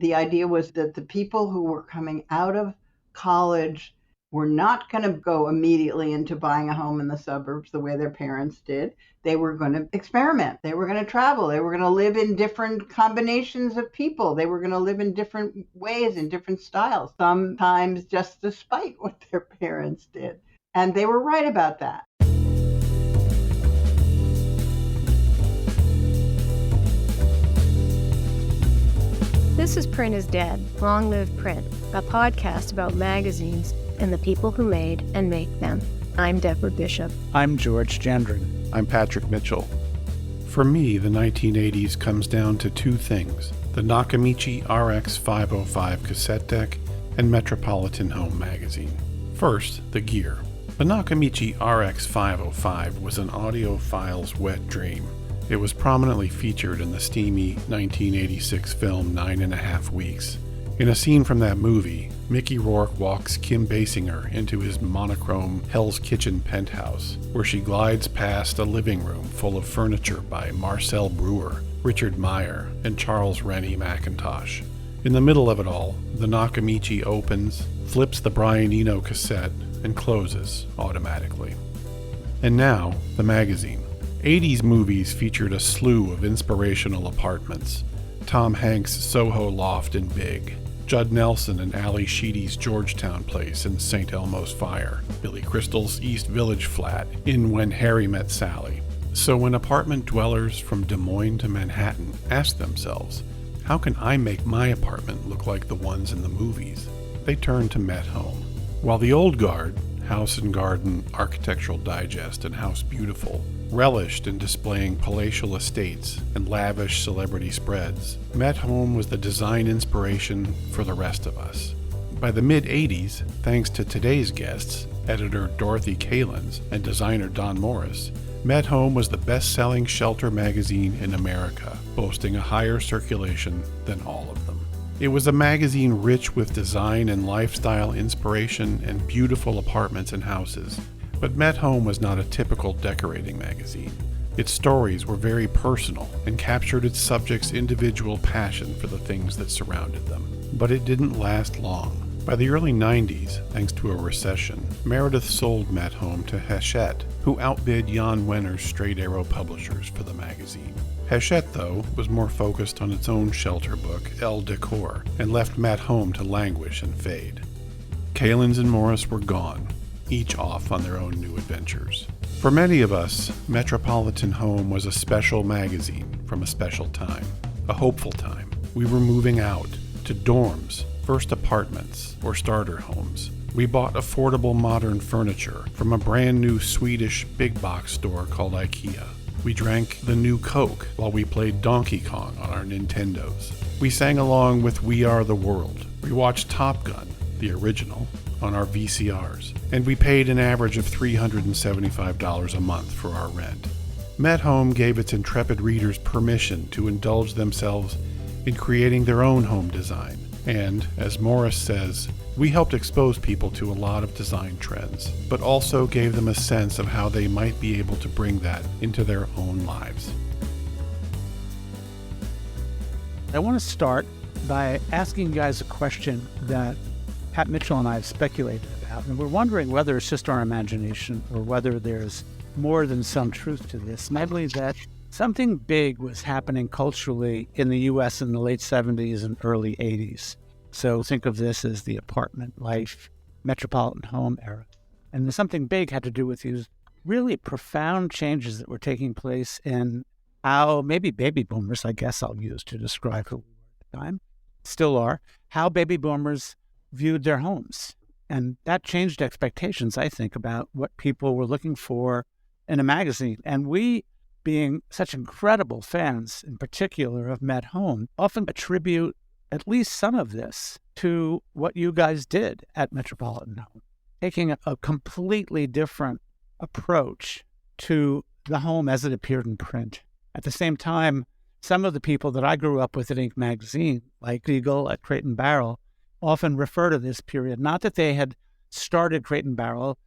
The idea was that the people who were coming out of college were not going to go immediately into buying a home in the suburbs the way their parents did. They were going to experiment. They were going to travel. They were going to live in different combinations of people. They were going to live in different ways, in different styles, sometimes just despite what their parents did. And they were right about that. This is Print is Dead, Long Live Print, a podcast about magazines and the people who made and make them. I'm Deborah Bishop. I'm George Gendron. I'm Patrick Mitchell. For me, the 1980s comes down to two things: the Nakamichi RX-505 cassette deck and Metropolitan Home magazine. First, the gear. The Nakamichi RX-505 was an audiophile's wet dream. It was prominently featured in the steamy 1986 film 9.5 Weeks. In a scene from that movie, Mickey Rourke walks Kim Basinger into his monochrome Hell's Kitchen penthouse, where she glides past a living room full of furniture by Marcel Breuer, Richard Meier, and Charles Rennie Mackintosh. In the middle of it all, the Nakamichi opens, flips the Brian Eno cassette, and closes automatically. And now, the magazine. 80s movies featured a slew of inspirational apartments: Tom Hanks' Soho loft in Big, Judd Nelson and Ali Sheedy's Georgetown place in St. Elmo's Fire, Billy Crystal's East Village flat in When Harry Met Sally. So when apartment dwellers from Des Moines to Manhattan asked themselves, how can I make my apartment look like the ones in the movies? They turned to Met Home. While the old guard, House and Garden, Architectural Digest, and House Beautiful, relished in displaying palatial estates and lavish celebrity spreads, Met Home was the design inspiration for the rest of us. By the mid-80s, thanks to today's guests, editor Dorothy Kalins and designer Don Morris, Met Home was the best-selling shelter magazine in America, boasting a higher circulation than all of them. It was a magazine rich with design and lifestyle inspiration and beautiful apartments and houses. But Met Home was not a typical decorating magazine. Its stories were very personal and captured its subjects' individual passion for the things that surrounded them. But it didn't last long. By the early 90s, thanks to a recession, Meredith sold Met Home to Hachette, who outbid Jan Wenner's Straight Arrow publishers for the magazine. Hachette, though, was more focused on its own shelter book, El Decor, and left Met Home to languish and fade. Kalins and Morris were gone, each off on their own new adventures. For many of us, Metropolitan Home was a special magazine from a special time, a hopeful time. We were moving out to dorms, first apartments, or starter homes. We bought affordable modern furniture from a brand new Swedish big box store called IKEA. We drank the new Coke while we played Donkey Kong on our Nintendos. We sang along with We Are the World. We watched Top Gun, the original, on our VCRs, and we paid an average of $375 a month for our rent. Met Home gave its intrepid readers permission to indulge themselves in creating their own home design, and, as Morris says, we helped expose people to a lot of design trends, but also gave them a sense of how they might be able to bring that into their own lives. I want to start by asking you guys a question that Pat Mitchell and I have speculated about, and we're wondering whether it's just our imagination or whether there's more than some truth to this, namely that something big was happening culturally in the U.S. in the late 70s and early 80s. So think of this as the apartment life, Metropolitan Home era. And something big had to do with these really profound changes that were taking place in how maybe baby boomers, I guess I'll use to describe who we were at the time, still are, how baby boomers viewed their homes. And that changed expectations, I think, about what people were looking for in a magazine. And we, being such incredible fans, in particular of Met Home, often attribute at least some of this to what you guys did at Metropolitan Home, taking a completely different approach to the home as it appeared in print. At the same time, some of the people that I grew up with at Inc. magazine, like Eagle at Crate and Barrel, often refer to this period, not that they had started Crate and Barrel,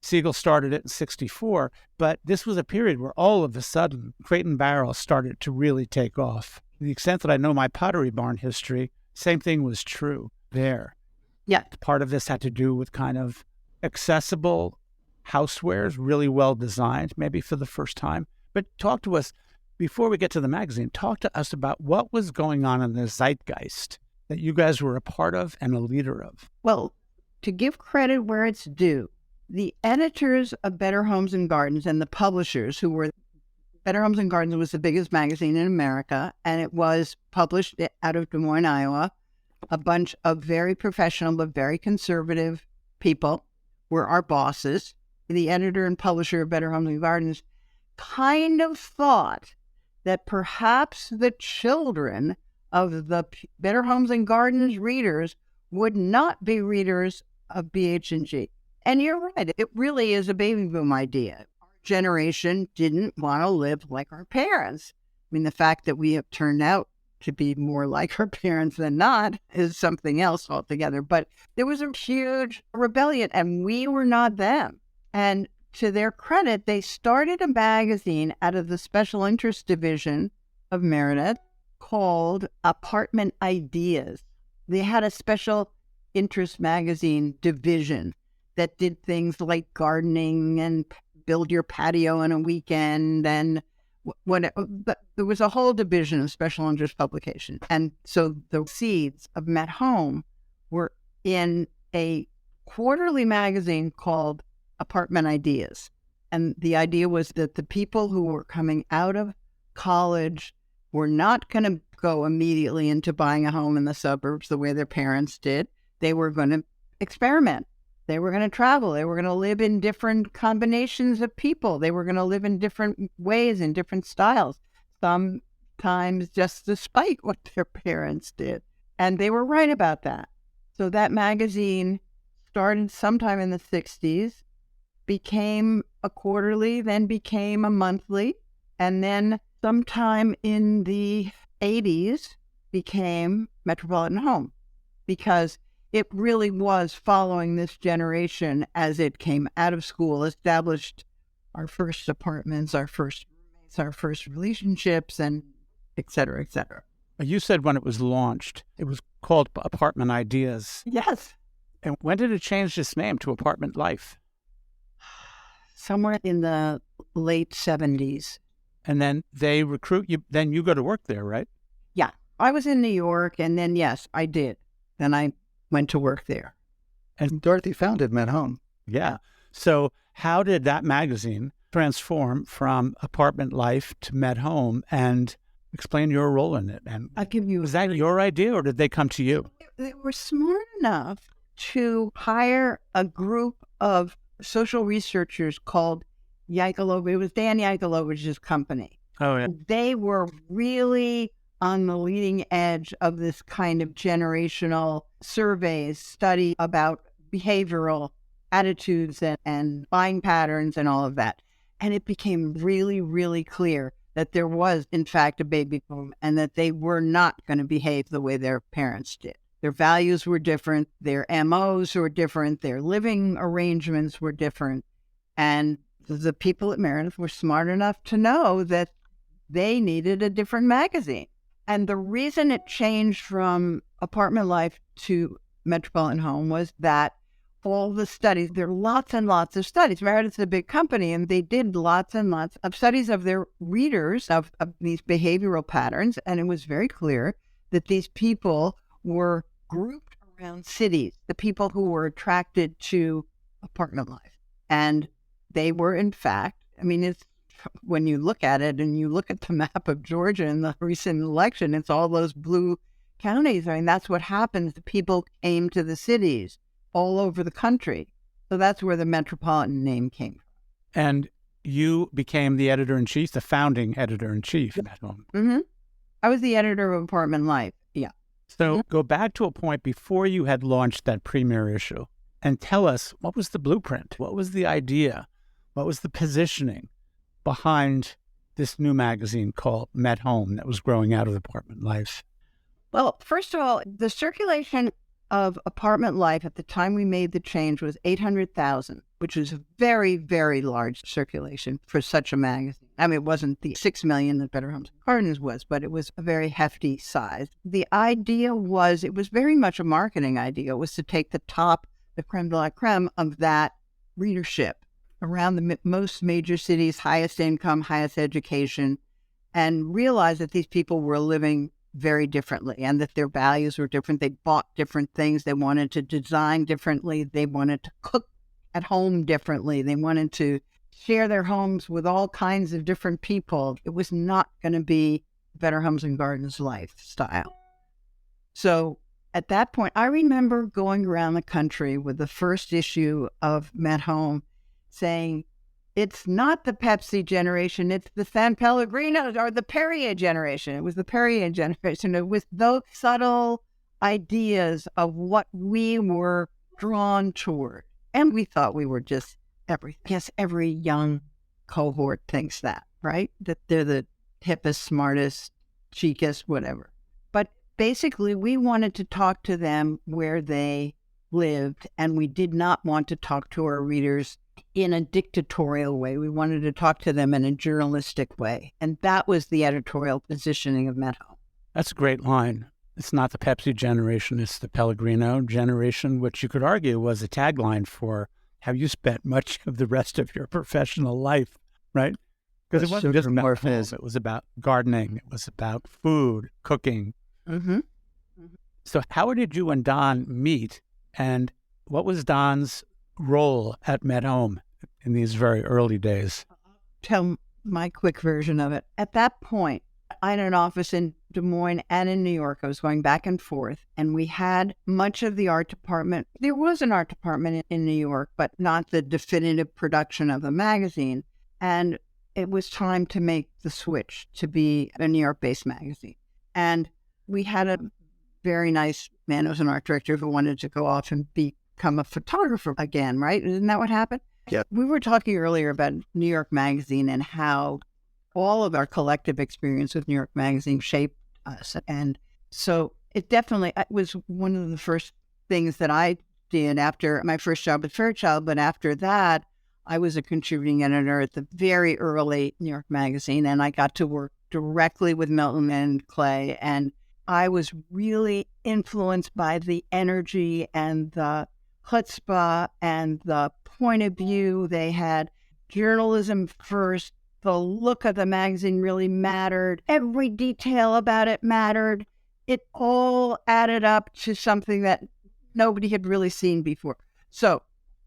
Siegel started it in 1964, but this was a period where all of a sudden Crate and Barrel started to really take off. To the extent that I know my Pottery Barn history, same thing was true there. Yeah. Part of this had to do with kind of accessible housewares, really well designed, maybe for the first time. But talk to us, before we get to the magazine, talk to us about what was going on in the zeitgeist that you guys were a part of and a leader of. Well, to give credit where it's due, the editors of Better Homes and Gardens and the publishers who were, Better Homes and Gardens was the biggest magazine in America, and it was published out of Des Moines, Iowa. A bunch of very professional but very conservative people were our bosses. The editor and publisher of Better Homes and Gardens kind of thought that perhaps the children of the Better Homes and Gardens readers would not be readers of BH&G. And you're right, it really is a baby boom idea. Our generation didn't want to live like our parents. I mean, the fact that we have turned out to be more like our parents than not is something else altogether. But there was a huge rebellion, and we were not them. And to their credit, they started a magazine out of the special interest division of Meredith called Apartment Ideas. They had a special interest magazine division that did things like gardening and build your patio on a weekend. And but there was a whole division of special interest publication. And so the seeds of Met Home were in a quarterly magazine called Apartment Ideas. And the idea was that the people who were coming out of college were not going to go immediately into buying a home in the suburbs the way their parents did. They were going to experiment. They were going to travel. They were going to live in different combinations of people. They were going to live in different ways, in different styles, sometimes just despite what their parents did. And they were right about that. So that magazine started sometime in the 60s, became a quarterly, then became a monthly, and then sometime in the 80s became Metropolitan Home, because it really was following this generation as it came out of school, established our first apartments, our first roommates, our first relationships, and et cetera, et cetera. You said when it was launched, it was called Apartment Ideas. Yes. And when did it change its name to Apartment Life? Somewhere in the late 70s. And then they recruit you, then you go to work there, right? Yeah. I was in New York, and then, yes, I did. Then I went to work there. And Dorothy founded Met Home. Yeah. So how did that magazine transform from Apartment Life to Met Home, and explain your role in it? And I'll give you. was that your idea, or did they come to you? They were smart enough to hire a group of social researchers called Yakelovich. It was Dan Yakalovich's company. Oh, yeah. They were really on the leading edge of this kind of generational surveys, study about behavioral attitudes and buying patterns and all of that. And it became really, really clear that there was, in fact, a baby boom, and that they were not going to behave the way their parents did. Their values were different, their MOs were different, their living arrangements were different. And the people at Meredith were smart enough to know that they needed a different magazine. And the reason it changed from Apartment Life to Metropolitan Home was that all the studies, there are lots and lots of studies. Meredith's a big company, and they did lots and lots of studies of their readers of these behavioral patterns. And it was very clear that these people were grouped around cities, the people who were attracted to apartment life. And they were, in fact, I mean, it's, when you look at it and you look at the map of Georgia in the recent election, it's all those blue counties. I mean, that's what happens. The people came to the cities all over the country. So that's where the Metropolitan name came from. And you became the editor-in-chief, the founding editor-in-chief at home. Mm-hmm. I was the editor of Apartment Life. Yeah. So go back to a point before you had launched that premier issue and tell us, what was the blueprint? What was the idea? What was the positioning behind this new magazine called Met Home that was growing out of Apartment Life? Well, first of all, the circulation of Apartment Life at the time we made the change was 800,000, which was a very, very large circulation for such a magazine. I mean, it wasn't the 6 million that Better Homes and Gardens was, but it was a very hefty size. The idea was, it was very much a marketing idea, was to take the creme de la creme of that readership around the most major cities, highest income, highest education, and realize that these people were living very differently and that their values were different. They bought different things. They wanted to design differently. They wanted to cook at home differently. They wanted to share their homes with all kinds of different people. It was not going to be Better Homes and Gardens lifestyle. So at that point, I remember going around the country with the first issue of Met Home saying, it's not the Pepsi generation, it's the San Pellegrino or the Perrier generation. It was the Perrier generation. It was those subtle ideas of what we were drawn toward. And we thought we were just everything. Yes, every young cohort thinks that, right? That they're the hippest, smartest, chicest, whatever. But basically, we wanted to talk to them where they lived, and we did not want to talk to our readers in a dictatorial way. We wanted to talk to them in a journalistic way. And that was the editorial positioning of Met Home. That's a great line. It's not the Pepsi generation, it's the Pellegrino generation, which you could argue was a tagline for how you spent much of the rest of your professional life, right? Because it wasn't just about home, it was about gardening, it was about food, cooking. Mm-hmm. So how did you and Don meet, and what was Don's role at Met Home in these very early days? Tell my quick version of it. At that point, I had an office in Des Moines and in New York. I was going back and forth, and we had much of the art department. There was an art department in New York, but not the definitive production of the magazine. And it was time to make the switch to be a New York-based magazine. And we had a very nice man who was an art director who wanted to go off and become a photographer again, right? Isn't that what happened? Yeah. We were talking earlier about New York Magazine and how all of our collective experience with New York Magazine shaped us. And so it was one of the first things that I did after my first job at Fairchild. But after that, I was a contributing editor at the very early New York Magazine, and I got to work directly with Milton and Clay. And I was really influenced by the energy and the chutzpah and the point of view. They had journalism first. The look of the magazine really mattered. Every detail about it mattered. It all added up to something that nobody had really seen before. So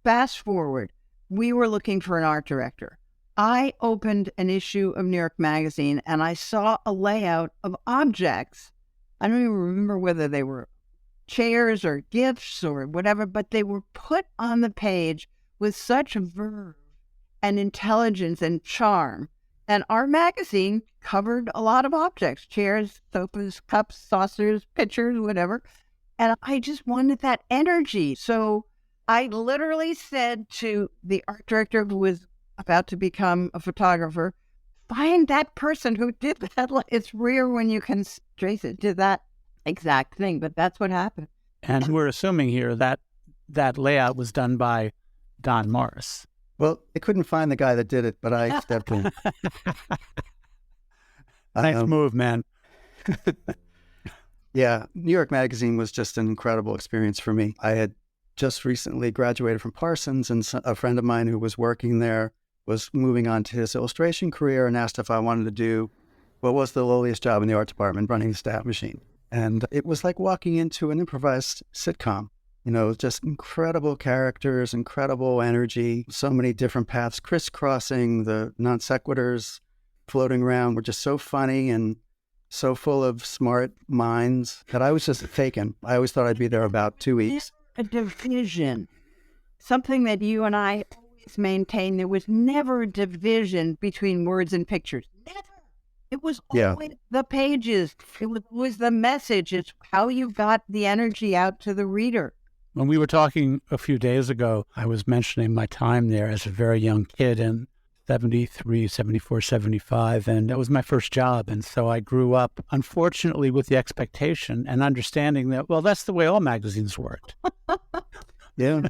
fast forward, we were looking for an art director. I opened an issue of New York Magazine and I saw a layout of objects. I don't even remember whether they were chairs or gifts or whatever, but they were put on the page with such verve and intelligence and charm. And our magazine covered a lot of objects, chairs, sofas, cups, saucers, pitchers, whatever. And I just wanted that energy. So I literally said to the art director who was about to become a photographer, find that person who did that. It's rare when you can trace it to that exact thing, but that's what happened. And we're assuming here that that layout was done by Don Morris. Well, I couldn't find the guy that did it, but I stepped in. Nice move, man. Yeah, New York Magazine was just an incredible experience for me. I had just recently graduated from Parsons, and a friend of mine who was working there was moving on to his illustration career and asked if I wanted to do what was the lowliest job in the art department, running the staff machine. And it was like walking into an improvised sitcom. You know, just incredible characters, incredible energy, so many different paths crisscrossing. The non sequiturs floating around were just so funny and so full of smart minds that I was just taken. I always thought I'd be there about 2 weeks. A division, something that you and I always maintained. There was never a division between words and pictures. Never. It was always the pages. It was always the message. It's how you got the energy out to the reader. When we were talking a few days ago, I was mentioning my time there as a very young kid in 73, 74, 75, and that was my first job. And so I grew up, unfortunately, with the expectation and understanding that, well, that's the way all magazines worked. Yeah.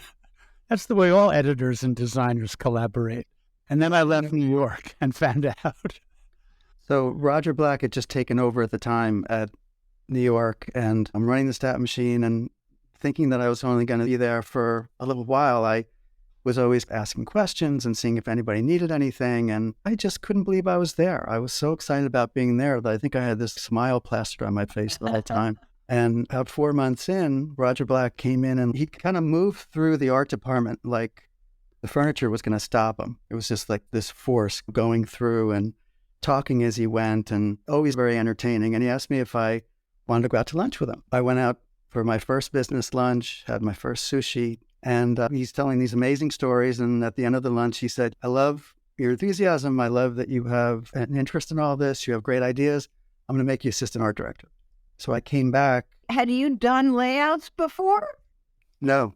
That's the way all editors and designers collaborate. And then I left New York and found out. So Roger Black had just taken over at the time at New York, and I'm running the stat machine and thinking that I was only going to be there for a little while. I was always asking questions and seeing if anybody needed anything, and I just couldn't believe I was there. I was so excited about being there that I think I had this smile plastered on my face the whole time. And about 4 months in, Roger Black came in and he kind of moved through the art department like the furniture was going to stop him. It was just like this force going through and talking as he went, and always very entertaining. And he asked me if I wanted to go out to lunch with him. I went out for my first business lunch, had my first sushi, and he's telling these amazing stories. And at the end of the lunch, he said, "I love your enthusiasm. I love that you have an interest in all this. You have great ideas. I'm going to make you assistant art director." So I came back. Had you done layouts before? No.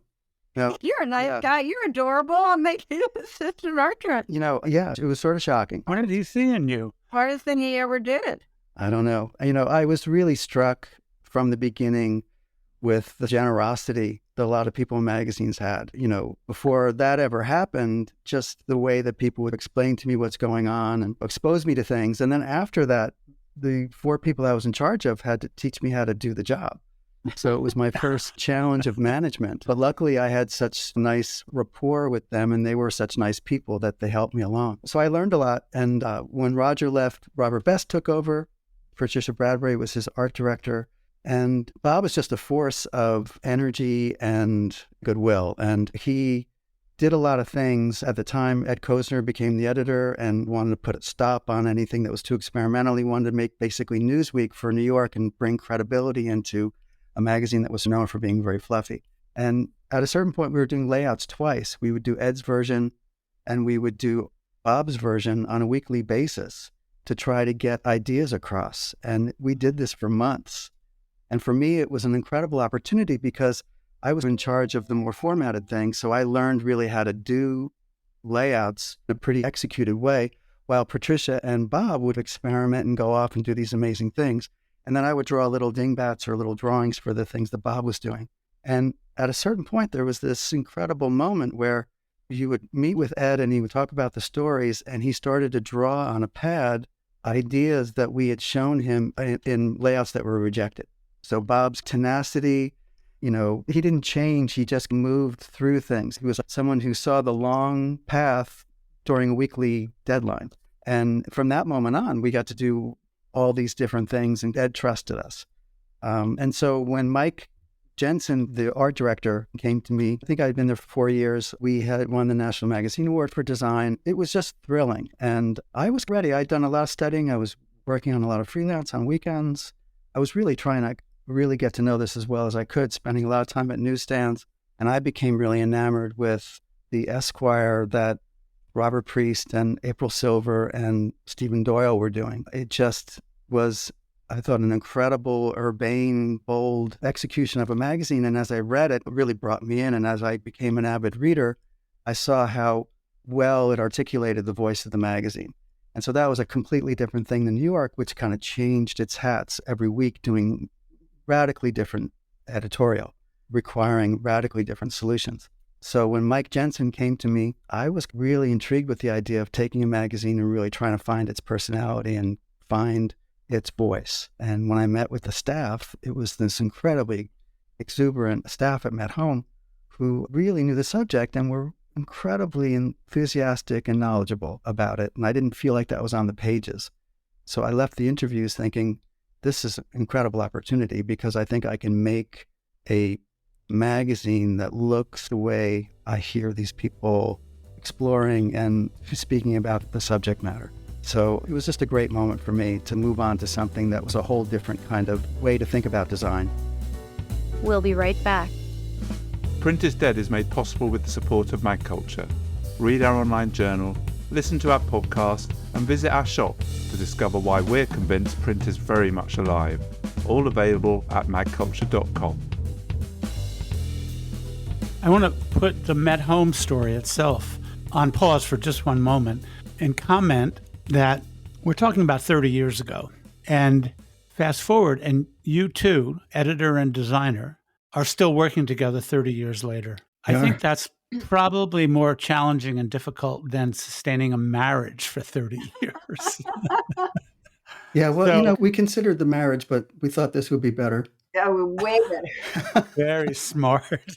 You're a nice guy. You're adorable. I'll make you assistant art director. Yeah, it was sort of shocking. What did he see in you? Hardest thing he ever did. I don't know. I was really struck from the beginning with the generosity that a lot of people in magazines had. Before that ever happened, just the way that people would explain to me what's going on and expose me to things. And then after that, the 4 people I was in charge of had to teach me how to do the job. So it was my first challenge of management. But luckily, I had such nice rapport with them, and they were such nice people that they helped me along. So I learned a lot. And when Roger left, Robert Best took over. Patricia Bradbury was his art director. And Bob was just a force of energy and goodwill. And he did a lot of things. At the time, Ed Kozner became the editor and wanted to put a stop on anything that was too experimental. He wanted to make basically Newsweek for New York and bring credibility into a magazine that was known for being very fluffy. And at a certain point, we were doing layouts twice. We would do Ed's version and we would do Bob's version on a weekly basis to try to get ideas across. And we did this for months. And for me, it was an incredible opportunity because I was in charge of the more formatted things. So I learned really how to do layouts in a pretty executed way, while Patricia and Bob would experiment and go off and do these amazing things. And then I would draw little dingbats or little drawings for the things that Bob was doing. And at a certain point, there was this incredible moment where you would meet with Ed and he would talk about the stories, and he started to draw on a pad ideas that we had shown him in layouts that were rejected. So Bob's tenacity, he didn't change. He just moved through things. He was someone who saw the long path during a weekly deadline. And from that moment on, we got to do all these different things, and Ed trusted us. And so when Mike Jensen, the art director, came to me, I think I'd been there for 4 years. We had won the National Magazine Award for Design. It was just thrilling. And I was ready. I'd done a lot of studying. I was working on a lot of freelance on weekends. I was really trying to really get to know this as well as I could, spending a lot of time at newsstands. And I became really enamored with the Esquire that Robert Priest and April Silver and Stephen Doyle were doing. It just was, I thought, an incredible, urbane, bold execution of a magazine. And as I read it, it really brought me in. And as I became an avid reader, I saw how well it articulated the voice of the magazine. And so that was a completely different thing than New York, which kind of changed its hats every week, doing radically different editorial, requiring radically different solutions. So when Mike Jensen came to me, I was really intrigued with the idea of taking a magazine and really trying to find its personality and find its voice. And when I met with the staff, it was this incredibly exuberant staff at Met Home who really knew the subject and were incredibly enthusiastic and knowledgeable about it. And I didn't feel like that was on the pages. So I left the interviews thinking, this is an incredible opportunity because I think I can make a magazine that looks the way I hear these people exploring and speaking about the subject matter. So it was just a great moment for me to move on to something that was a whole different kind of way to think about design. We'll be right back. Print is Dead is made possible with the support of Mag Culture. Read our online journal, listen to our podcast, and visit our shop to discover why we're convinced print is very much alive. All available at magculture.com. I want to put the Met Home story itself on pause for just one moment and comment that we're talking about 30 years ago. And fast forward, and you two, editor and designer, are still working together 30 years later. I think that's probably more challenging and difficult than sustaining a marriage for 30 years. Yeah, well, So we considered the marriage, but we thought this would be better. Yeah, we're way better. very smart.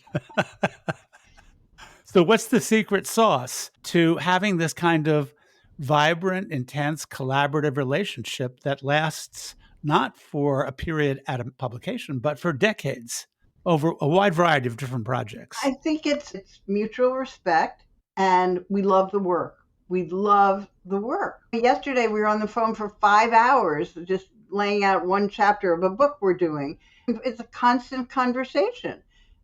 So what's the secret sauce to having this kind of vibrant, intense, collaborative relationship that lasts not for a period at a publication, but for decades over a wide variety of different projects? I think it's mutual respect, and we love the work. We love the work. Yesterday we were on the phone for 5 hours just laying out one chapter of a book we're doing. It's a constant conversation.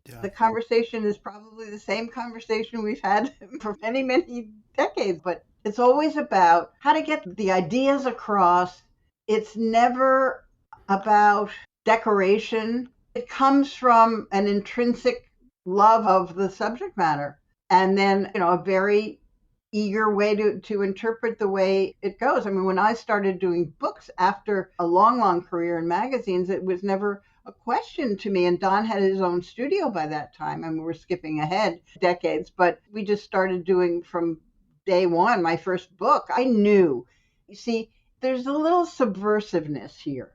Yeah. The conversation is probably the same conversation we've had for many, many decades, but it's always about how to get the ideas across. It's never about decoration. It comes from an intrinsic love of the subject matter, and then, a very eager way to interpret the way it goes. I mean, when I started doing books after a long, long career in magazines, it was never a question to me. And Don had his own studio by that time. I mean, we're skipping ahead decades, but we just started doing from day one. My first book, I knew. You see, there's a little subversiveness here.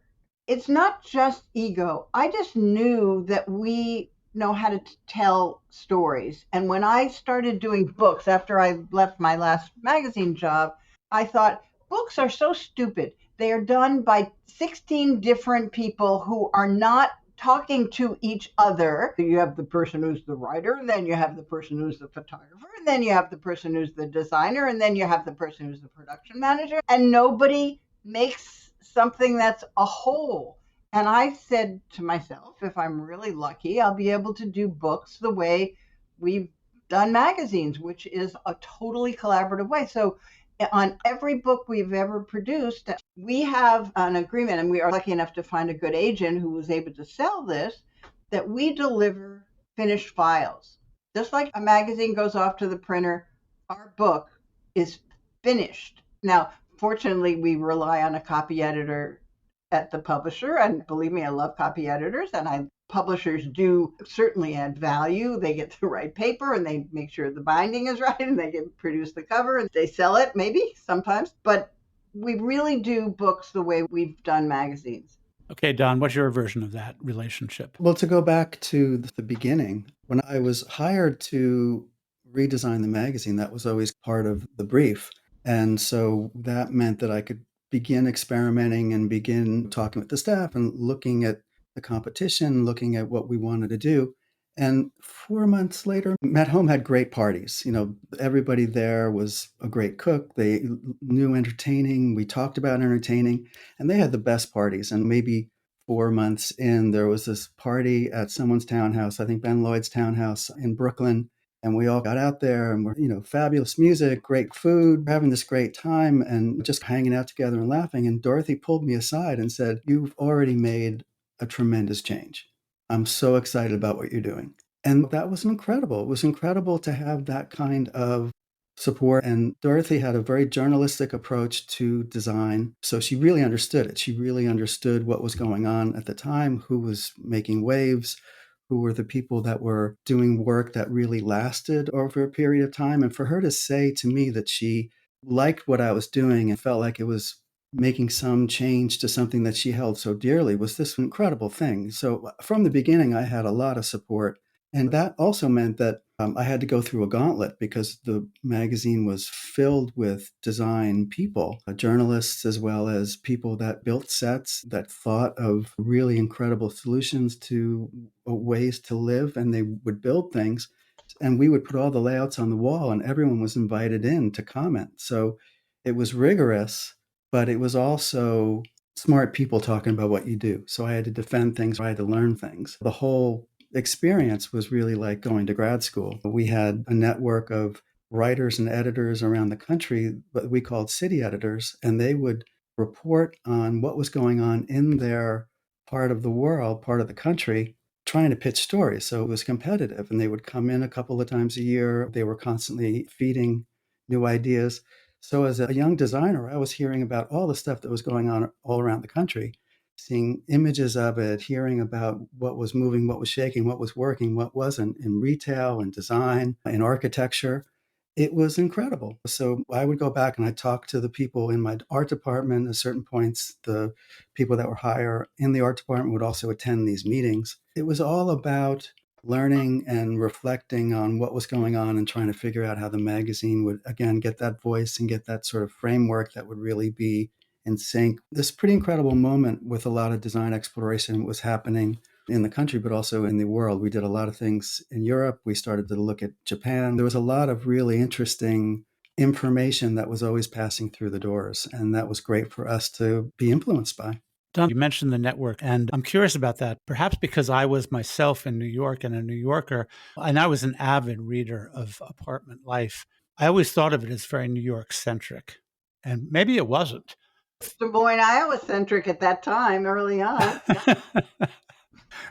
It's not just ego. I just knew that we know how to tell stories. And when I started doing books after I left my last magazine job, I thought books are so stupid. They are done by 16 different people who are not talking to each other. You have the person who's the writer, and then you have the person who's the photographer, and then you have the person who's the designer, and then you have the person who's the production manager, and nobody makes something that's a whole. And I said to myself, if I'm really lucky, I'll be able to do books the way we've done magazines, which is a totally collaborative way. So on every book we've ever produced, we have an agreement, and we are lucky enough to find a good agent who was able to sell this, that we deliver finished files. Just like a magazine goes off to the printer, our book is finished. Now, fortunately, we rely on a copy editor at the publisher, and believe me, I love copy editors, and publishers do certainly add value. They get the right paper, and they make sure the binding is right, and they can produce the cover, and they sell it maybe sometimes, but we really do books the way we've done magazines. Okay, Don, what's your version of that relationship? Well, to go back to the beginning, when I was hired to redesign the magazine, that was always part of the brief. And so that meant that I could begin experimenting and begin talking with the staff and looking at the competition, looking at what we wanted to do. And 4 months later, Met Home had great parties. Everybody there was a great cook. They knew entertaining. We talked about entertaining, and they had the best parties. And maybe 4 months in, there was this party at someone's townhouse, I think Ben Lloyd's townhouse in Brooklyn. And we all got out there, and we're, fabulous music, great food, having this great time, and just hanging out together and laughing. And Dorothy pulled me aside and said, "You've already made a tremendous change. I'm so excited about what you're doing." And that was incredible. It was incredible to have that kind of support. And Dorothy had a very journalistic approach to design. So she really understood it. She really understood what was going on at the time, who was making waves, who were the people that were doing work that really lasted over a period of time. And for her to say to me that she liked what I was doing and felt like it was making some change to something that she held so dearly was this incredible thing. So from the beginning, I had a lot of support. And that also meant that I had to go through a gauntlet because the magazine was filled with design people, journalists, as well as people that built sets, that thought of really incredible solutions to ways to live, and they would build things. And we would put all the layouts on the wall, and everyone was invited in to comment. So it was rigorous, but it was also smart people talking about what you do. So I had to defend things, I had to learn things. The whole experience was really like going to grad school. We had a network of writers and editors around the country, what we called city editors, and they would report on what was going on in their part of the world, part of the country, trying to pitch stories. So it was competitive, and they would come in a couple of times a year. They were constantly feeding new ideas. So as a young designer, I was hearing about all the stuff that was going on all around the country. seeing images of it, hearing about what was moving, what was shaking, what was working, what wasn't in retail and design, in architecture. It was incredible. So I would go back and I'd talk to the people in my art department at certain points. The people that were higher in the art department would also attend these meetings. It was all about learning and reflecting on what was going on and trying to figure out how the magazine would, again, get that voice and get that sort of framework that would really be in sync. This pretty incredible moment with a lot of design exploration was happening in the country, but also in the world. We did a lot of things in Europe. We started to look at Japan. There was a lot of really interesting information that was always passing through the doors. And that was great for us to be influenced by. Don, you mentioned the network, and I'm curious about that, perhaps because I was myself in New York and a New Yorker, and I was an avid reader of Apartment Life. I always thought of it as very New York centric, and maybe it wasn't. Des Moines, Iowa centric at that time, early on.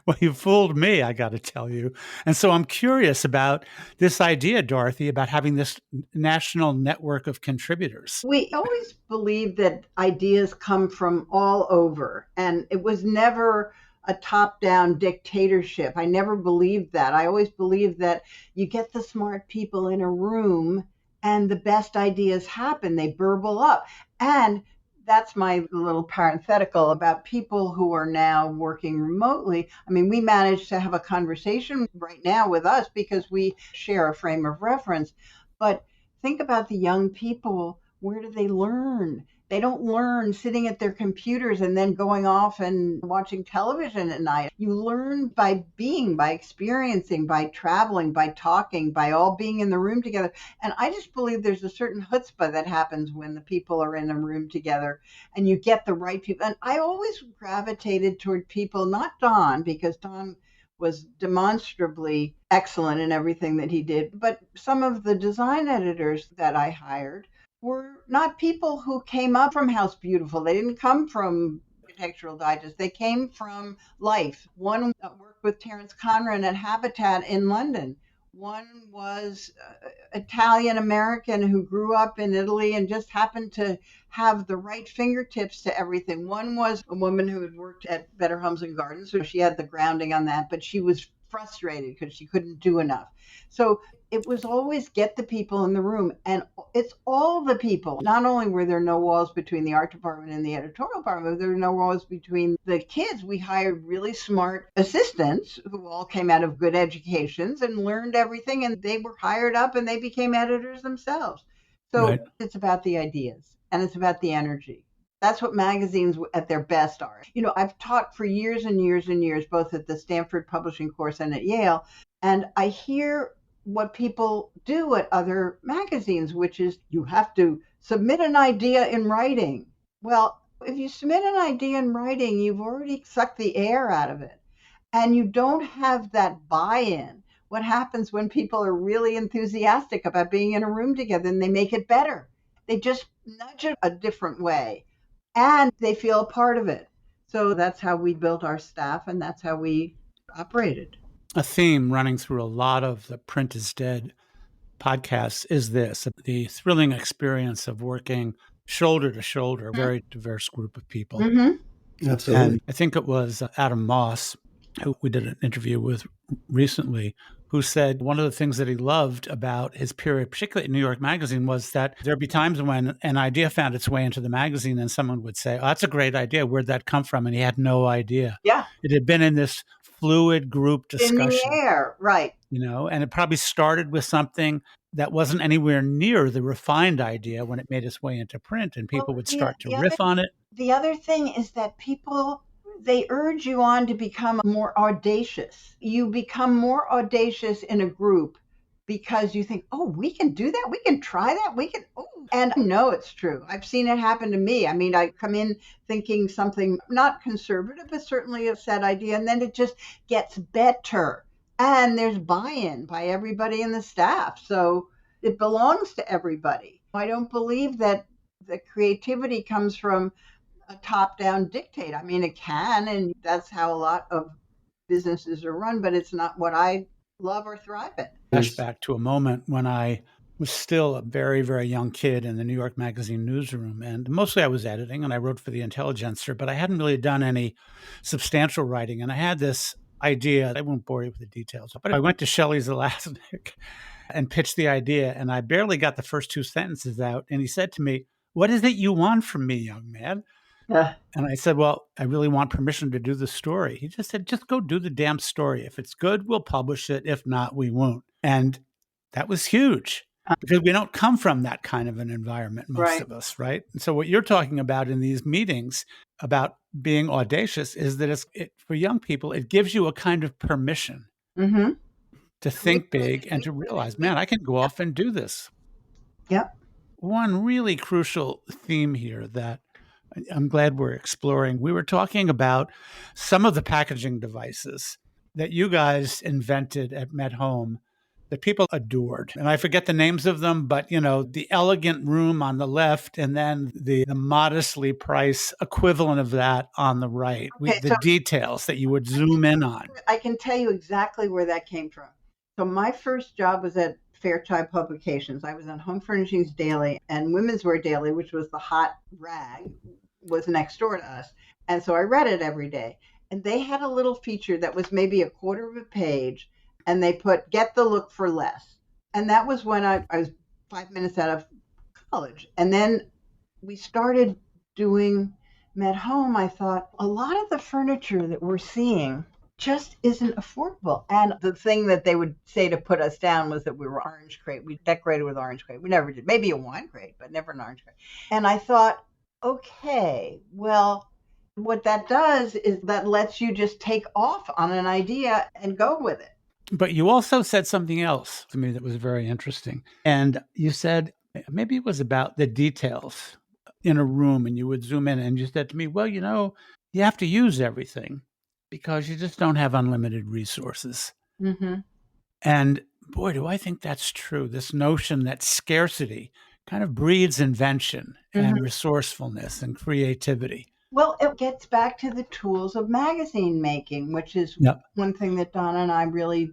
Well, you fooled me, I got to tell you. And so I'm curious about this idea, Dorothy, about having this national network of contributors. We always believed that ideas come from all over, and it was never a top-down dictatorship. I never believed that. I always believed that you get the smart people in a room and the best ideas happen. They burble up. And that's my little parenthetical about people who are now working remotely. I mean, we managed to have a conversation right now with us because we share a frame of reference. But think about the young people. Where do they learn? They don't learn sitting at their computers and then going off and watching television at night. You learn by being, by experiencing, by traveling, by talking, by all being in the room together. And I just believe there's a certain chutzpah that happens when the people are in a room together and you get the right people. And I always gravitated toward people, not Don, because Don was demonstrably excellent in everything that he did, but some of the design editors that I hired were not people who came up from House Beautiful. They didn't come from Architectural Digest. They came from life. One worked with Terence Conran at Habitat in London. One was Italian-American who grew up in Italy and just happened to have the right fingertips to everything. One was a woman who had worked at Better Homes and Gardens, so she had the grounding on that, but she was frustrated because she couldn't do enough. So it was always get the people in the room, and it's all the people. Not only were there no walls between the art department and the editorial department, but there were no walls between the kids. We hired really smart assistants who all came out of good educations and learned everything, and they were hired up and they became editors themselves. So right. It's about the ideas and it's about the energy. That's what magazines at their best are. You know, I've taught for years and years and years, both at the Stanford Publishing course and at Yale, and I hear what people do at other magazines, which is you have to submit an idea in writing. Well, if you submit an idea in writing, you've already sucked the air out of it, and you don't have that buy-in. What happens when people are really enthusiastic about being in a room together and they make it better? They just nudge it a different way, and they feel a part of it. So that's how we built our staff, and that's how we operated. A theme running through a lot of the Print is Dead podcasts is this, the thrilling experience of working shoulder to shoulder, a very diverse group of people. Mm-hmm. Absolutely. And I think it was Adam Moss, who we did an interview with recently, who said one of the things that he loved about his period, particularly in New York Magazine, was that there'd be times when an idea found its way into the magazine and someone would say, oh, that's a great idea. Where'd that come from? And he had no idea. Yeah. It had been in this fluid group discussion. In the air, right. You know, and it probably started with something that wasn't anywhere near the refined idea when it made its way into print, and people would start to riff on it. The other thing is that people, they urge you on to become more audacious. You become more audacious in a group because you think, oh, we can do that. We can try that. We can, oh. And I know it's true. I've seen it happen to me. I mean, I come in thinking something not conservative, but certainly a set idea, and then it just gets better. And there's buy-in by everybody in the staff. So it belongs to everybody. I don't believe that the creativity comes from a top-down dictate. I mean, it can, and that's how a lot of businesses are run, but it's not what I love or thrive in. Flashback to a moment when I was still a very, very young kid in the New York Magazine newsroom. And mostly I was editing and I wrote for the Intelligencer, but I hadn't really done any substantial writing. And I had this idea. I won't bore you with the details, but I went to Shelley's Elastic and pitched the idea. And I barely got the first two sentences out. And he said to me, "What is it you want from me, young man?" And I said, "Well, I really want permission to do the story." He just said, "Just go do the damn story. If it's good, we'll publish it. If not, we won't." And that was huge because we don't come from that kind of an environment, most of us, right? And so what you're talking about in these meetings about being audacious is that for young people, it gives you a kind of permission to think big and to realize, man, I can go off and do this. Yep. One really crucial theme here that I'm glad we're exploring. We were talking about some of the packaging devices that you guys invented at Met Home that people adored. And I forget the names of them, but the elegant room on the left and then the modestly priced equivalent of that on the right. The details that you would zoom in on. I can tell you exactly where that came from. So my first job was at Fairchild Publications. I was on Home Furnishings Daily, and Women's Wear Daily, which was the hot rag, was next door to us. And so I read it every day. And they had a little feature that was maybe a quarter of a page, and they put, "Get the look for less." And that was when I was 5 minutes out of college. And then we started doing Met Home. I thought, a lot of the furniture that we're seeing just isn't affordable. And the thing that they would say to put us down was that we were orange crate. We decorated with orange crate. We never did. Maybe a wine crate, but never an orange crate. And I thought, okay, well, what that does is that lets you just take off on an idea and go with it. But you also said something else to me that was very interesting. And you said, maybe it was about the details in a room, and you would zoom in and you said to me, well, you have to use everything because you just don't have unlimited resources. Mm-hmm. And boy, do I think that's true. This notion that scarcity kind of breeds invention and resourcefulness and creativity. Well, it gets back to the tools of magazine making, which is one thing that Donna and I really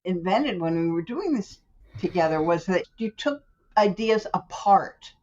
invented when we were doing this together, was that you took ideas apart.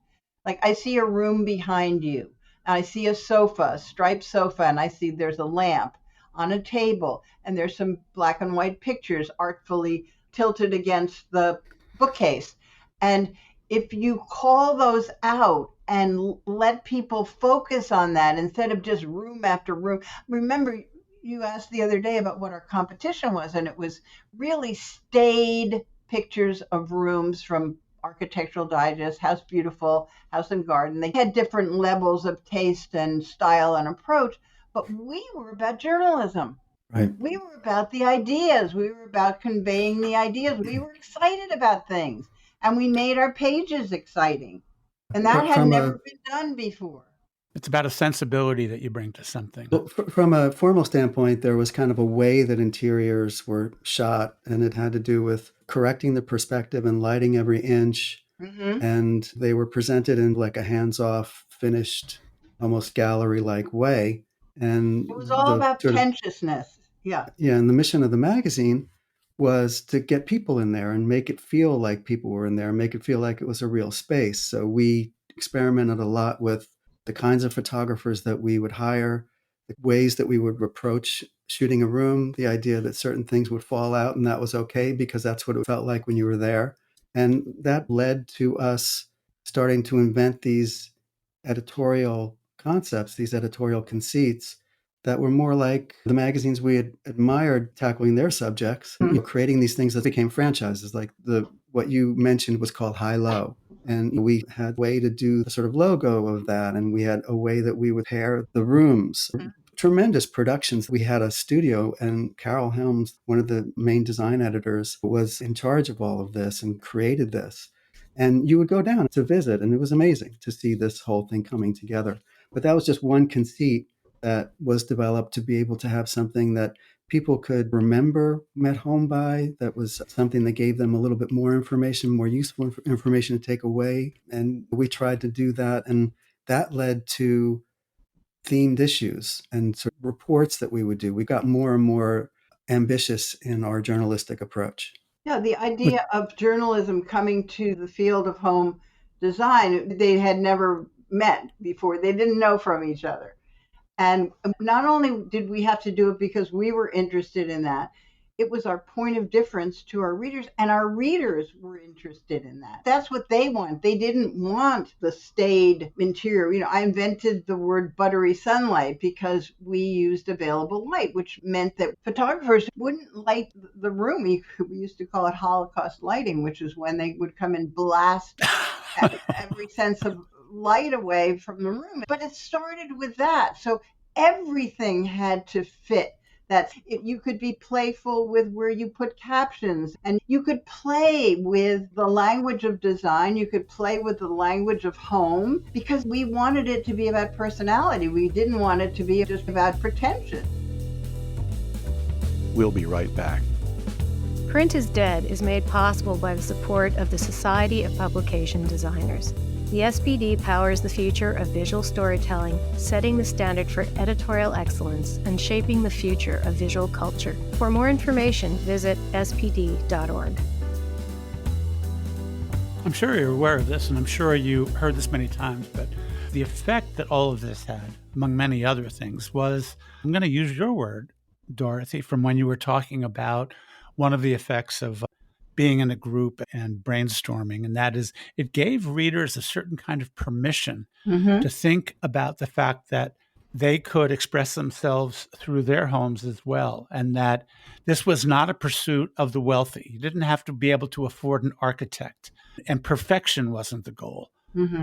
Like, I see a room behind you, and I see a sofa, a striped sofa, and I see there's a lamp on a table, and there's some black and white pictures artfully tilted against the bookcase. And if you call those out and let people focus on that instead of just room after room. Remember, you asked the other day about what our competition was, and it was really staid pictures of rooms from Architectural Digest, House Beautiful, House and Garden. They had different levels of taste and style and approach, but we were about journalism. Right. We were about the ideas. We were about conveying the ideas. We were excited about things, and we made our pages exciting. And that had never been done before. It's about a sensibility that you bring to something. Well, from a formal standpoint, there was kind of a way that interiors were shot, and it had to do with correcting the perspective and lighting every inch. Mm-hmm. And they were presented in like a hands-off, finished, almost gallery-like way. And it was all about pretentiousness. Yeah. Yeah, and the mission of the magazine was to get people in there and make it feel like people were in there, and make it feel like it was a real space. So we experimented a lot with the kinds of photographers that we would hire, the ways that we would approach shooting a room, the idea that certain things would fall out and that was okay because that's what it felt like when you were there. And that led to us starting to invent these editorial concepts, these editorial conceits that were more like the magazines we had admired tackling their subjects, creating these things that became franchises. Like what you mentioned was called High Low. And we had a way to do the sort of logo of that. And we had a way that we would pair the rooms. Tremendous productions. We had a studio, and Carol Helms, one of the main design editors, was in charge of all of this and created this. And you would go down to visit, and it was amazing to see this whole thing coming together. But that was just one conceit that was developed to be able to have something that people could remember Met Home by, that was something that gave them a little bit more information, more useful information to take away. And we tried to do that. And that led to themed issues and sort of reports that we would do. We got more and more ambitious in our journalistic approach. Yeah, the With, idea of journalism coming to the field of home design, they had never met before. They didn't know from each other. And not only did we have to do it because we were interested in that, it was our point of difference to our readers, and our readers were interested in that. That's what they want. They didn't want the staid interior. I invented the word buttery sunlight because we used available light, which meant that photographers wouldn't light the room. We used to call it Holocaust lighting, which is when they would come and blast every sense of light away from the room. But it started with that. So everything had to fit. That you could be playful with where you put captions, and you could play with the language of design. You could play with the language of home, because we wanted it to be about personality. We didn't want it to be just about pretension. We'll be right back. Print is Dead is made possible by the support of the Society of Publication Designers. The SPD powers the future of visual storytelling, setting the standard for editorial excellence and shaping the future of visual culture. For more information, visit spd.org. I'm sure you're aware of this, and I'm sure you heard this many times, but the effect that all of this had, among many other things, was, I'm going to use your word, Dorothy, from when you were talking about one of the effects of being in a group and brainstorming, and that is it gave readers a certain kind of permission to think about the fact that they could express themselves through their homes as well, and that this was not a pursuit of the wealthy. You didn't have to be able to afford an architect, and perfection wasn't the goal.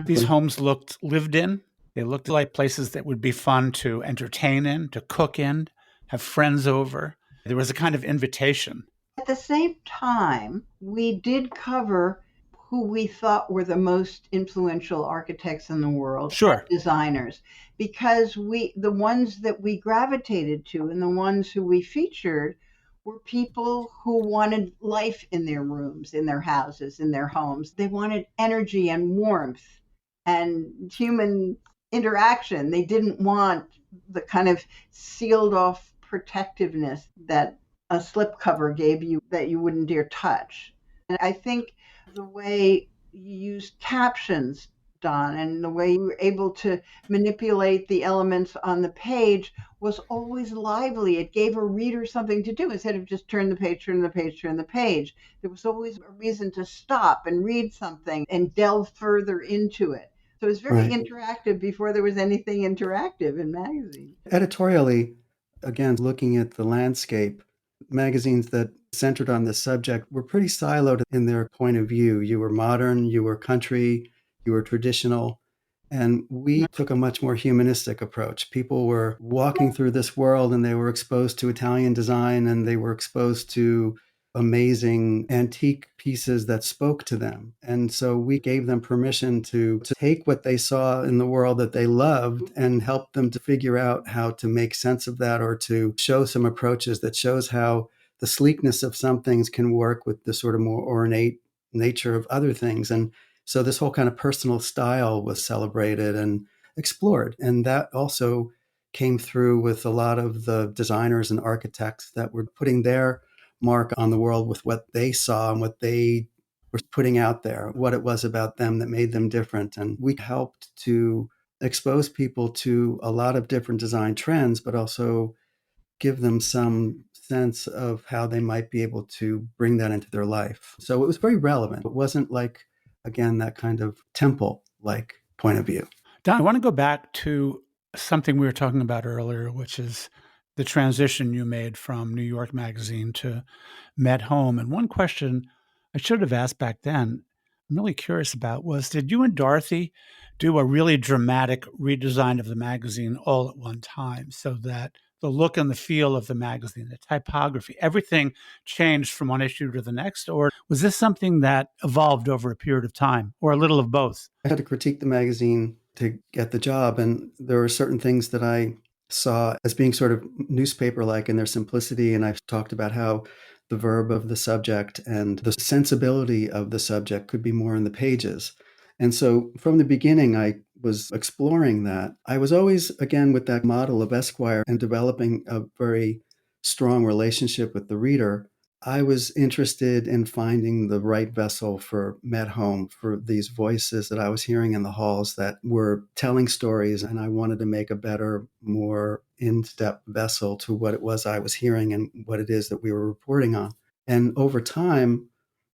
These homes looked lived in. They looked like places that would be fun to entertain in, to cook in, have friends over. There was a kind of invitation. At the same time, we did cover who we thought were the most influential architects in the world, Sure. designers, because the ones that we gravitated to and the ones who we featured were people who wanted life in their rooms, in their houses, in their homes. They wanted energy and warmth and human interaction. They didn't want the kind of sealed off protectiveness that a slipcover gave you that you wouldn't dare touch. And I think the way you used captions, Don, and the way you were able to manipulate the elements on the page was always lively. It gave a reader something to do instead of just turn the page, turn the page, turn the page. There was always a reason to stop and read something and delve further into it. So it was very interactive before there was anything interactive in magazines. Editorially, again, looking at the landscape, magazines that centered on this subject were pretty siloed in their point of view. You were modern, you were country, you were traditional, and we took a much more humanistic approach. People were walking through this world and they were exposed to Italian design, and they were exposed to amazing antique pieces that spoke to them. And so we gave them permission to take what they saw in the world that they loved and help them to figure out how to make sense of that, or to show some approaches that shows how the sleekness of some things can work with the sort of more ornate nature of other things. And so this whole kind of personal style was celebrated and explored. And that also came through with a lot of the designers and architects that were putting their mark on the world with what they saw and what they were putting out there, what it was about them that made them different. And we helped to expose people to a lot of different design trends, but also give them some sense of how they might be able to bring that into their life. So it was very relevant. It wasn't like, again, that kind of temple-like point of view. Don, I want to go back to something we were talking about earlier, which is the transition you made from New York Magazine to Met Home. And one question I should have asked back then, I'm really curious about, was did you and Dorothy do a really dramatic redesign of the magazine all at one time, so that the look and the feel of the magazine, the typography, everything changed from one issue to the next? Or was this something that evolved over a period of time, or a little of both? I had to critique the magazine to get the job, and there were certain things that I saw as being sort of newspaper-like in their simplicity. And I've talked about how the verb of the subject and the sensibility of the subject could be more in the pages. And so from the beginning, I was exploring that. I was always, again, with that model of Esquire and developing a very strong relationship with the reader. I was interested in finding the right vessel for Met Home, for these voices that I was hearing in the halls that were telling stories, and I wanted to make a better, more in-depth vessel to what it was I was hearing and what it is that we were reporting on. And over time,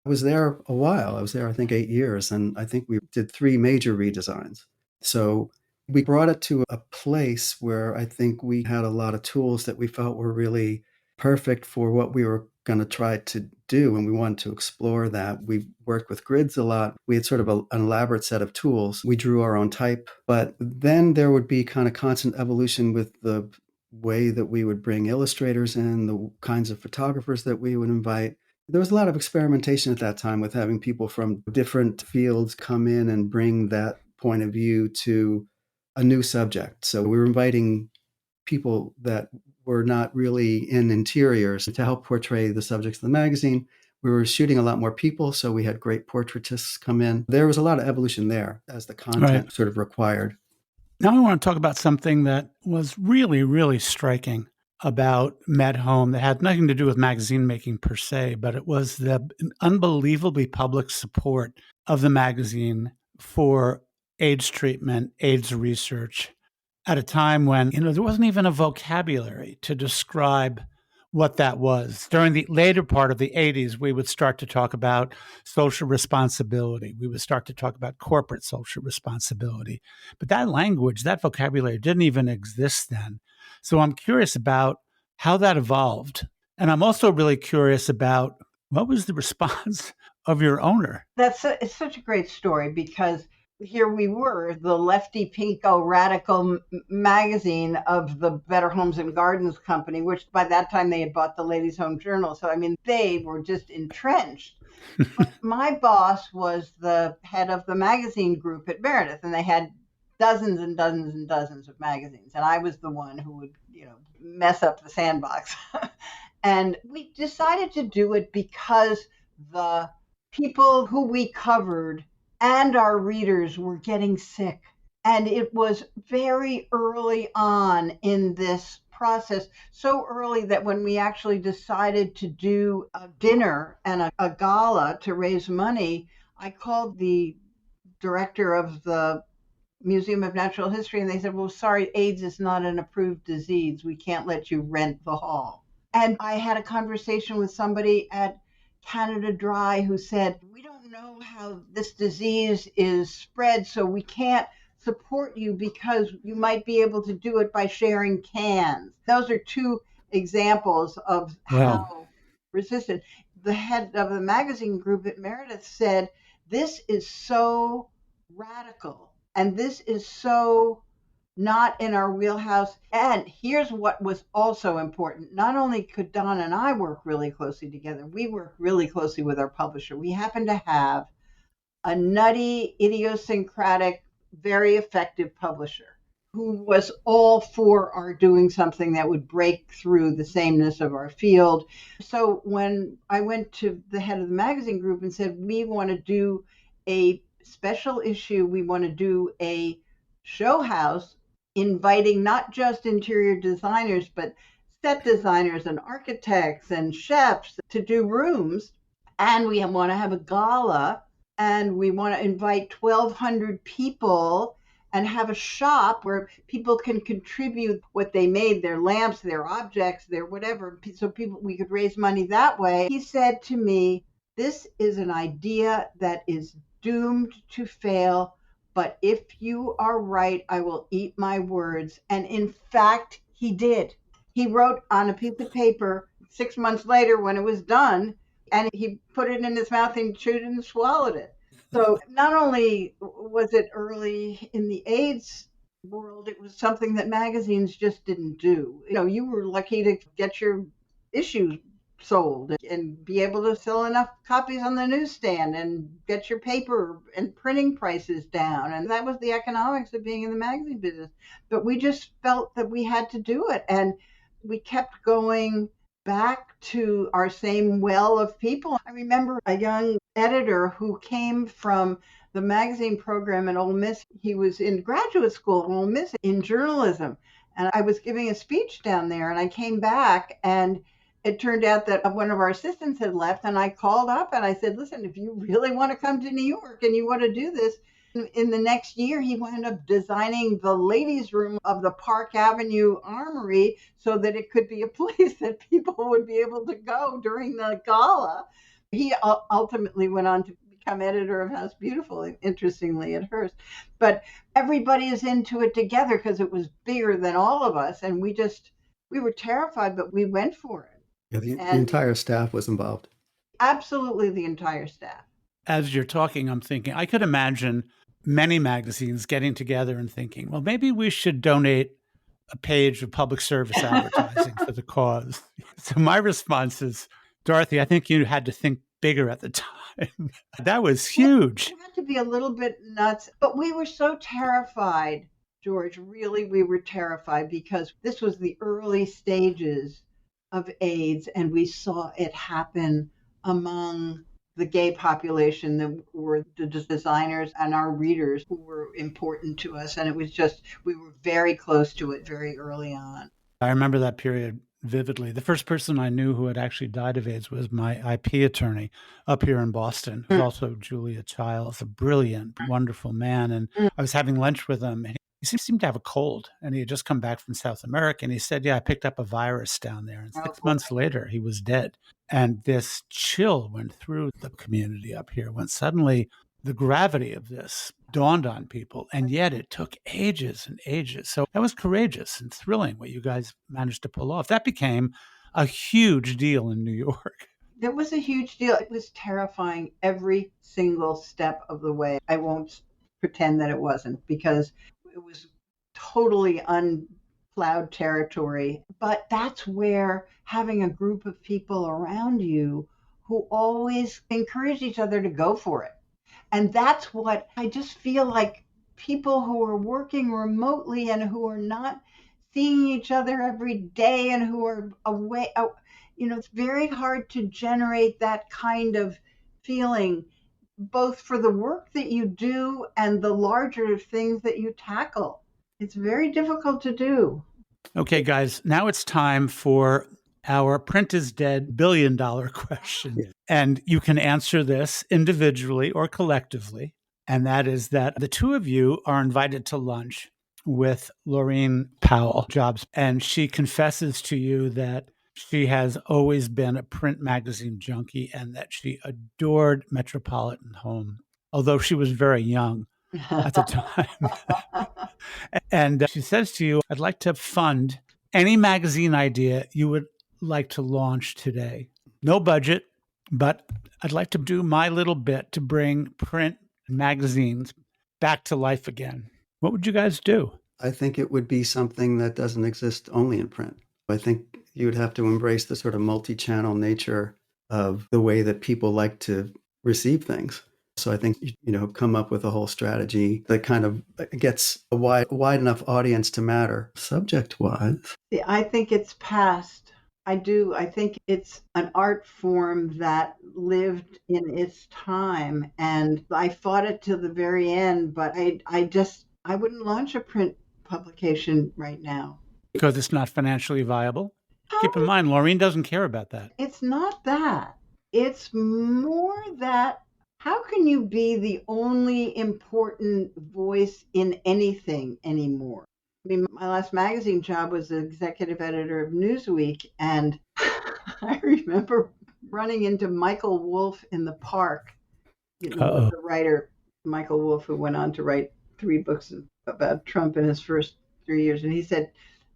I was there a while. I was there, I think, 8 years, and I think we did 3 major redesigns. So we brought it to a place where I think we had a lot of tools that we felt were really perfect for what we were going to try to do, and we wanted to explore that. We worked with grids a lot. We had sort of an elaborate set of tools. We drew our own type, but then there would be kind of constant evolution with the way that we would bring illustrators in, the kinds of photographers that we would invite. There was a lot of experimentation at that time with having people from different fields come in and bring that point of view to a new subject. So we were inviting people that were not really in interiors to help portray the subjects of the magazine. We were shooting a lot more people, so we had great portraitists come in. There was a lot of evolution there as the content sort of required. Now I want to talk about something that was really, really striking about Met Home that had nothing to do with magazine making per se, but it was the unbelievably public support of the magazine for AIDS treatment, AIDS research, at a time when, there wasn't even a vocabulary to describe what that was. During the later part of the 80s, we would start to talk about social responsibility. We would start to talk about corporate social responsibility. But that language, that vocabulary didn't even exist then. So I'm curious about how that evolved. And I'm also really curious about what was the response of your owner? It's such a great story because here we were, the lefty pinko radical magazine of the Better Homes and Gardens Company, which by that time they had bought the Ladies' Home Journal. So, I mean, they were just entrenched. But my boss was the head of the magazine group at Meredith, and they had dozens and dozens and dozens of magazines. And I was the one who would, mess up the sandbox. And we decided to do it because the people who we covered and our readers were getting sick. And it was very early on in this process, so early that when we actually decided to do a dinner and a gala to raise money, I called the director of the Museum of Natural History and they said, well, sorry, AIDS is not an approved disease. We can't let you rent the hall. And I had a conversation with somebody at Canada Dry who said, we don't know how this disease is spread, so we can't support you because you might be able to do it by sharing cans. Those are 2 examples of how resistant. The head of the magazine group at Meredith said, this is so radical and this is so not in our wheelhouse. And here's what was also important. Not only could Don and I work really closely together, we worked really closely with our publisher. We happened to have a nutty, idiosyncratic, very effective publisher who was all for our doing something that would break through the sameness of our field. So when I went to the head of the magazine group and said, we want to do a special issue, we want to do a show house, inviting not just interior designers, but set designers and architects and chefs to do rooms. And we want to have a gala and we want to invite 1,200 people and have a shop where people can contribute what they made, their lamps, their objects, their whatever, so we could raise money that way. He said to me, this is an idea that is doomed to fail. But if you are right, I will eat my words. And in fact, he did. He wrote on a piece of paper 6 months later when it was done, and he put it in his mouth and chewed it and swallowed it. So not only was it early in the AIDS world, it was something that magazines just didn't do. You were lucky to get your issues sold and be able to sell enough copies on the newsstand and get your paper and printing prices down. And that was the economics of being in the magazine business. But we just felt that we had to do it. And we kept going back to our same well of people. I remember a young editor who came from the magazine program at Ole Miss. He was in graduate school at Ole Miss in journalism. And I was giving a speech down there and I came back and it turned out that one of our assistants had left, and I called up and I said, listen, if you really want to come to New York and you want to do this, in the next year, he wound up designing the ladies' room of the Park Avenue Armory so that it could be a place that people would be able to go during the gala. He ultimately went on to become editor of House Beautiful, interestingly, at Hearst. But everybody is into it together because it was bigger than all of us. And we were terrified, but we went for it. Yeah, the entire staff was involved. Absolutely, the entire staff. As you're talking, I'm thinking, I could imagine many magazines getting together and thinking, well, maybe we should donate a page of public service advertising for the cause. So my response is, Dorothy, I think you had to think bigger at the time. That was huge. We had to be a little bit nuts, but we were so terrified, George. Really, we were terrified because this was the early stages of AIDS, and we saw it happen among the gay population that were the designers and our readers who were important to us. And it was just, we were very close to it very early on. I remember that period vividly. The first person I knew who had actually died of AIDS was my IP attorney up here in Boston, who's also Julia Childs, a brilliant, wonderful man. And I was having lunch with him, and he seemed to have a cold, and he had just come back from South America. And he said, yeah, I picked up a virus down there. And 6 months later, he was dead. And this chill went through the community up here when suddenly the gravity of this dawned on people. And yet it took ages and ages. So that was courageous and thrilling what you guys managed to pull off. That became a huge deal in New York. It was a huge deal. It was terrifying every single step of the way. I won't pretend that it wasn't, because it was totally unplowed territory. But that's where having a group of people around you who always encourage each other to go for it. And that's what I just feel like people who are working remotely and who are not seeing each other every day and who are away, it's very hard to generate that kind of feeling, both for the work that you do and the larger things that you tackle. It's very difficult to do. Okay, guys, now it's time for our print is dead $1 billion question. Yeah. And you can answer this individually or collectively. And that is that the two of you are invited to lunch with Laureen Powell Jobs. And she confesses to you that she has always been a print magazine junkie and that she adored Metropolitan Home, although she was very young at the time. And she says to you, I'd like to fund any magazine idea you would like to launch today. No budget, but I'd like to do my little bit to bring print magazines back to life again. What would you guys do? I think it would be something that doesn't exist only in print. I think you would have to embrace the sort of multi-channel nature of the way that people like to receive things. So I think, come up with a whole strategy that kind of gets a wide enough audience to matter. Subject-wise, I think it's past. I do. I think it's an art form that lived in its time, and I fought it to the very end, but I wouldn't launch a print publication right now. Because it's not financially viable? Keep in mind, Laureen doesn't care about that. It's not that. It's more that how can you be the only important voice in anything anymore? I mean, my last magazine job was the executive editor of Newsweek, and I remember running into Michael Wolff in the park, the writer Michael Wolff, who went on to write 3 books about Trump in his first 3 years. And he said,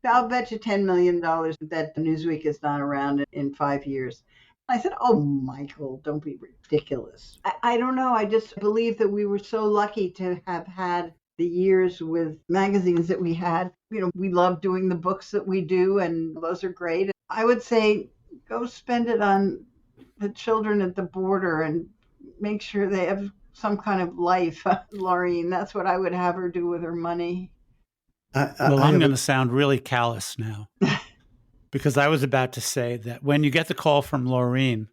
I'll bet you $10 million that Newsweek is not around in 5 years. I said, oh, Michael, don't be ridiculous. I don't know. I just believe that we were so lucky to have had the years with magazines that we had. We love doing the books that we do, and those are great. I would say go spend it on the children at the border and make sure they have some kind of life. Laureen, that's what I would have her do with her money. I'm going to sound really callous now because I was about to say that when you get the call from Laureen,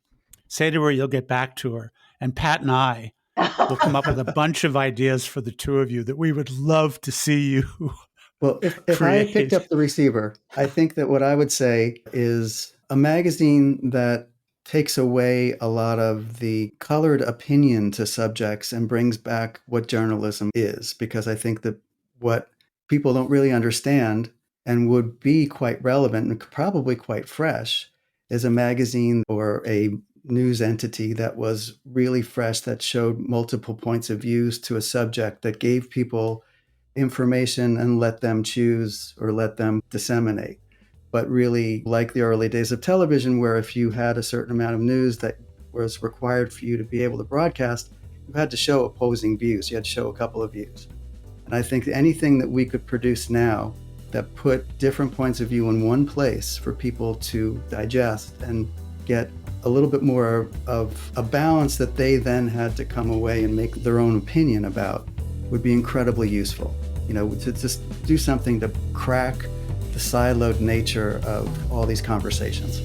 say to her you'll get back to her, and Pat and I will come up with a bunch of ideas for the two of you that we would love to see you. Well, if I had picked up the receiver, I think that what I would say is a magazine that takes away a lot of the colored opinion to subjects and brings back what journalism is, because I think that what people don't really understand and would be quite relevant and probably quite fresh is a magazine or a news entity that was really fresh, that showed multiple points of views to a subject, that gave people information and let them choose or let them disseminate. But really, like the early days of television, where if you had a certain amount of news that was required for you to be able to broadcast, you had to show opposing views. You had to show a couple of views. And I think anything that we could produce now that put different points of view in one place for people to digest and get a little bit more of a balance that they then had to come away and make their own opinion about would be incredibly useful. To just do something to crack the siloed nature of all these conversations.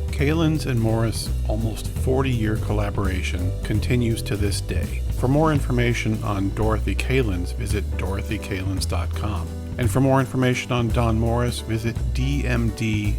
Kalins and Morris' almost 40-year collaboration continues to this day. For more information on Dorothy Kalins, visit dorothykalins.com. And for more information on Don Morris, visit dmdnyc.com.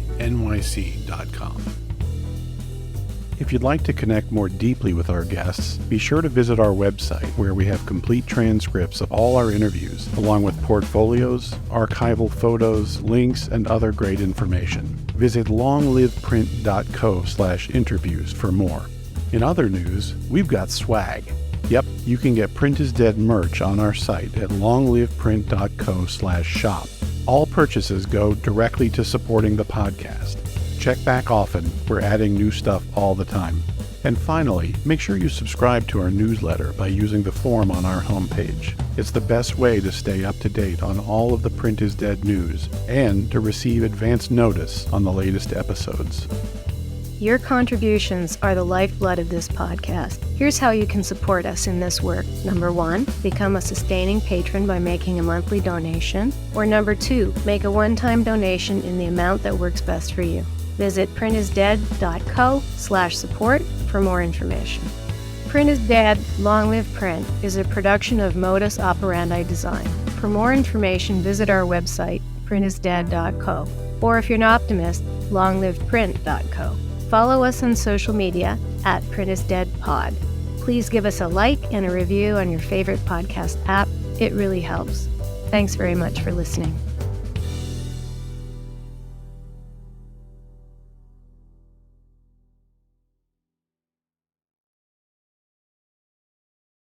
If you'd like to connect more deeply with our guests, be sure to visit our website, where we have complete transcripts of all our interviews, along with portfolios, archival photos, links, and other great information. Visit longliveprint.co/interviews for more. In other news, we've got swag. Yep, you can get Print is Dead merch on our site at longliveprint.co/shop. All purchases go directly to supporting the podcast. Check back often. We're adding new stuff all the time. And finally, make sure you subscribe to our newsletter by using the form on our homepage. It's the best way to stay up to date on all of the Print is Dead news and to receive advance notice on the latest episodes. Your contributions are the lifeblood of this podcast. Here's how you can support us in this work. Number 1, become a sustaining patron by making a monthly donation. Or number 2, make a one-time donation in the amount that works best for you. Visit printisdead.co/support for more information. Print is Dead, Long Live Print is a production of Modus Operandi Design. For more information, visit our website, printisdead.co. Or if you're an optimist, longliveprint.co. Follow us on social media at printisdeadpod. Please give us a like and a review on your favorite podcast app. It really helps. Thanks very much for listening.